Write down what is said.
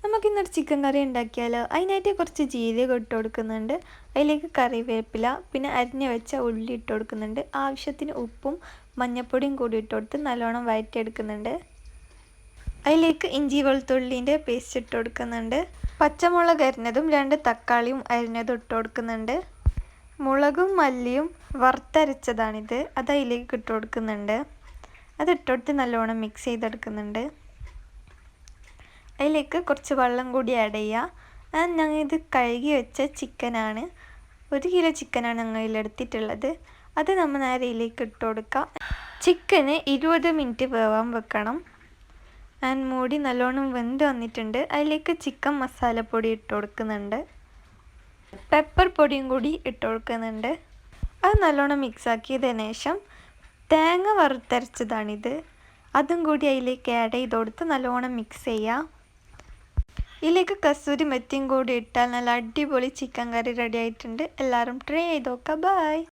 നമുക്കിന്നൊരു ചിക്കൻ കറി ഉണ്ടാക്കിയാലോ? അതിനായിട്ട് കുറച്ച് ജീരകം ഇട്ട് കൊടുക്കുന്നുണ്ട്. അതിലേക്ക് കറിവേപ്പില, പിന്നെ അരിഞ്ഞ് വെച്ച ഉള്ളി ഇട്ട് കൊടുക്കുന്നുണ്ട്. ആവശ്യത്തിന് ഉപ്പും മഞ്ഞൾപ്പൊടിയും കൂടി ഇട്ട് കൊടുത്ത് നല്ലോണം വഴറ്റിയെടുക്കുന്നുണ്ട്. അതിലേക്ക് ഇഞ്ചി വെളുത്തുള്ളിൻ്റെ പേസ്റ്റ് ഇട്ട് കൊടുക്കുന്നുണ്ട്. പച്ചമുളക് അരിഞ്ഞതും 2 തക്കാളിയും അരിഞ്ഞതും ഇട്ട് കൊടുക്കുന്നുണ്ട്. മുളകും മല്ലിയും വറുത്തരച്ചതാണിത്, അത് അതിലേക്ക് ഇട്ട് കൊടുക്കുന്നുണ്ട്. അതിട്ട് കൊടുത്ത് നല്ലോണം മിക്സ് ചെയ്തെടുക്കുന്നുണ്ട്. അതിലേക്ക് കുറച്ച് വെള്ളം കൂടി ആഡ് ചെയ്യുക. ഞങ്ങൾ ഇത് കഴുകി വെച്ച ചിക്കനാണ്, 1 കിലോ ചിക്കനാണ് ഞങ്ങൾ ഇതിലെടുത്തിട്ടുള്ളത്. അത് നമ്മൾ നേരെ ഇതിലേക്ക് ഇട്ട് കൊടുക്കുക. ചിക്കന് 20 മിനിറ്റ് വേവാൻ വെക്കണം. മൂടി നല്ലോണം വെന്ത് വന്നിട്ടുണ്ട്. അതിലേക്ക് ചിക്കൻ മസാലപ്പൊടി ഇട്ട് കൊടുക്കുന്നുണ്ട്, പെപ്പർ പൊടിയും കൂടി ഇട്ട് കൊടുക്കുന്നുണ്ട്. അത് നല്ലോണം മിക്സാക്കിയതിന് ശേഷം തേങ്ങ വറുത്തരച്ചതാണിത്, അതും കൂടി അതിലേക്ക് ആഡ് ചെയ്ത് കൊടുത്ത് നല്ലോണം മിക്സ് ചെയ്യുക. ഇതിലേക്ക് കസൂരി മെത്തിയും കൂടി ഇട്ടാൽ നല്ല അടിപൊളി ചിക്കൻ കറി റെഡി ആയിട്ടുണ്ട്. എല്ലാവരും ട്രൈ ചെയ്ത് നോക്കുക. ബൈ.